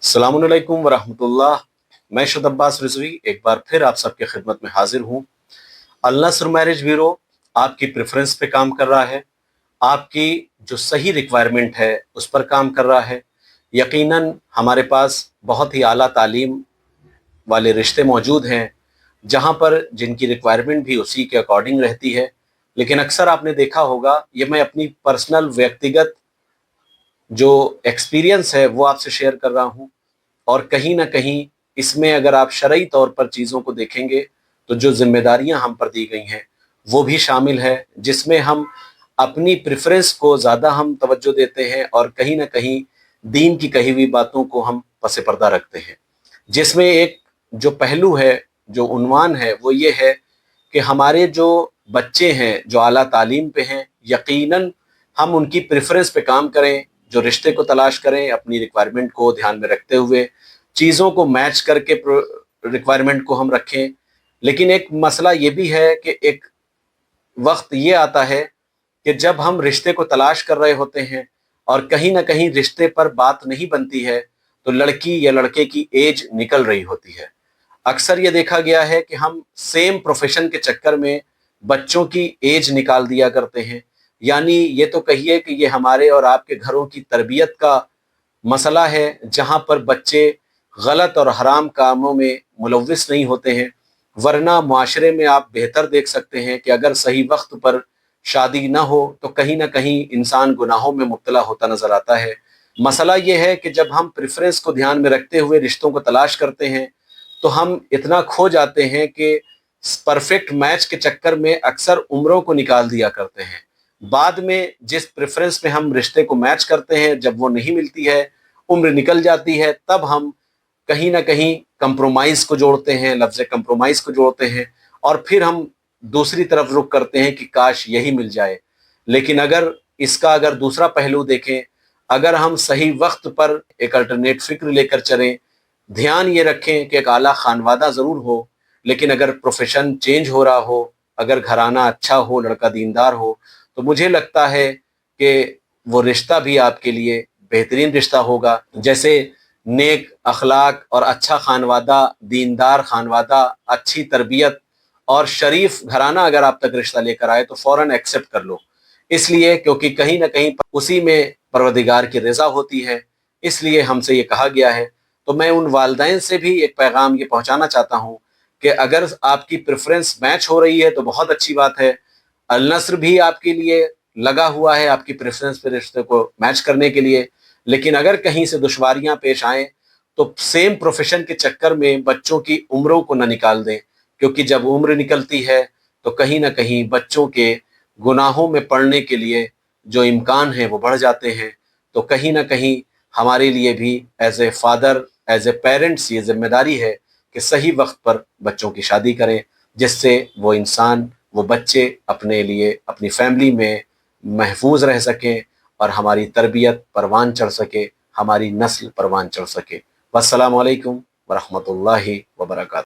अस्सलाम वालेकुम वरहमतुल्लाह। मैं शुद अब्बास रिजवी एक बार फिर आप सबके खिदमत में हाजिर हूँ। अल नस्र मैरिज ब्यूरो आपकी प्रेफरेंस पे काम कर रहा है, आपकी जो सही रिक्वायरमेंट है उस पर काम कर रहा है। यकीनन हमारे पास बहुत ही आला तालीम वाले रिश्ते मौजूद हैं, जहाँ पर जिनकी रिक्वायरमेंट भी उसी के अकॉर्डिंग रहती है। लेकिन अक्सर आपने देखा होगा, ये मैं अपनी पर्सनल व्यक्तिगत जो एक्सपीरियंस है वो आपसे शेयर कर रहा हूँ। और कहीं ना कहीं इसमें अगर आप शरई तौर पर चीज़ों को देखेंगे तो जो जिम्मेदारियां हम पर दी गई हैं वो भी शामिल है, जिसमें हम अपनी प्रेफरेंस को ज़्यादा हम तवज्जो देते हैं और कहीं ना कहीं दीन की कही हुई बातों को हम पस पर्दा रखते हैं। जिसमें एक जो पहलू है, जो उन्वान है, वो ये है कि हमारे जो बच्चे हैं जो आला तालीम पे हैं, यकीनन हम उनकी प्रेफरेंस पे काम करें, जो रिश्ते को तलाश करें अपनी रिक्वायरमेंट को ध्यान में रखते हुए, चीज़ों को मैच करके रिक्वायरमेंट को हम रखें। लेकिन एक मसला ये भी है कि एक वक्त ये आता है कि जब हम रिश्ते को तलाश कर रहे होते हैं और कहीं ना कहीं रिश्ते पर बात नहीं बनती है, तो लड़की या लड़के की एज निकल रही होती है। अक्सर ये देखा गया है कि हम सेम प्रोफेशन के चक्कर में बच्चों की एज निकाल दिया करते हैं। यानी ये तो कहिए कि ये हमारे और आपके घरों की तरबियत का मसला है, जहाँ पर बच्चे गलत और हराम कामों में मुलव्विस नहीं होते हैं। वरना मुआशरे में आप बेहतर देख सकते हैं कि अगर सही वक्त पर शादी ना हो तो कहीं ना कहीं इंसान गुनाहों में मुब्तला होता नजर आता है। मसला ये है कि जब हम प्रेफरेंस को ध्यान में रखते हुए रिश्तों को तलाश करते हैं तो हम इतना खो जाते हैं कि परफेक्ट मैच के चक्कर में अक्सर उम्रों को निकाल दिया करते हैं। बाद में जिस प्रेफरेंस में हम रिश्ते को मैच करते हैं, जब वो नहीं मिलती है, उम्र निकल जाती है, तब हम कहीं ना कहीं कंप्रोमाइज़ को जोड़ते हैं, लफ्ज़ कंप्रोमाइज़ को जोड़ते हैं और फिर हम दूसरी तरफ रुख करते हैं कि काश यही मिल जाए। लेकिन अगर दूसरा पहलू देखें, अगर हम सही वक्त पर एक अल्टरनेट फ़िक्र लेकर चलें, ध्यान ये रखें कि एक आला खानवादा ज़रूर हो, लेकिन अगर प्रोफेशन चेंज हो रहा हो, अगर घराना अच्छा हो, लड़का दीनदार हो, तो मुझे लगता है कि वो रिश्ता भी आपके लिए बेहतरीन रिश्ता होगा। जैसे नेक अखलाक और अच्छा खानवादा, दीनदार खानवादा, अच्छी तरबियत और शरीफ घराना अगर आप तक रिश्ता लेकर आए तो फ़ौरन एक्सेप्ट कर लो। इसलिए क्योंकि कहीं ना कहीं उसी में परवरदिगार की रज़ा होती है, इसलिए हमसे ये कहा गया है। तो मैं उन वालिदैन से भी एक पैगाम ये पहुंचाना चाहता हूँ कि अगर आपकी प्रेफरेंस मैच हो रही है तो बहुत अच्छी बात है। अल नस्र भी आपके लिए लगा हुआ है आपकी प्रेफरेंस पे रिश्ते को मैच करने के लिए। लेकिन अगर कहीं से दुश्वारियां पेश आएँ तो सेम प्रोफेशन के चक्कर में बच्चों की उम्रों को न निकाल दें, क्योंकि जब उम्र निकलती है तो कहीं ना कहीं बच्चों के गुनाहों में पड़ने के लिए जो इम्कान है वो बढ़ जाते हैं। तो कहीं ना कहीं हमारे लिए भी as a father, as a parents ये जिम्मेदारी है कि सही वक्त पर बच्चों की शादी करें, जिससे वो इंसान, वो बच्चे अपने लिए, अपनी फैमिली में महफूज रह सकें और हमारी तरबियत परवान चढ़ सके, हमारी नस्ल परवान चढ़ सके। वस्सलामु अलैकुम वरहमतुल्लाहि वबरकातुहू।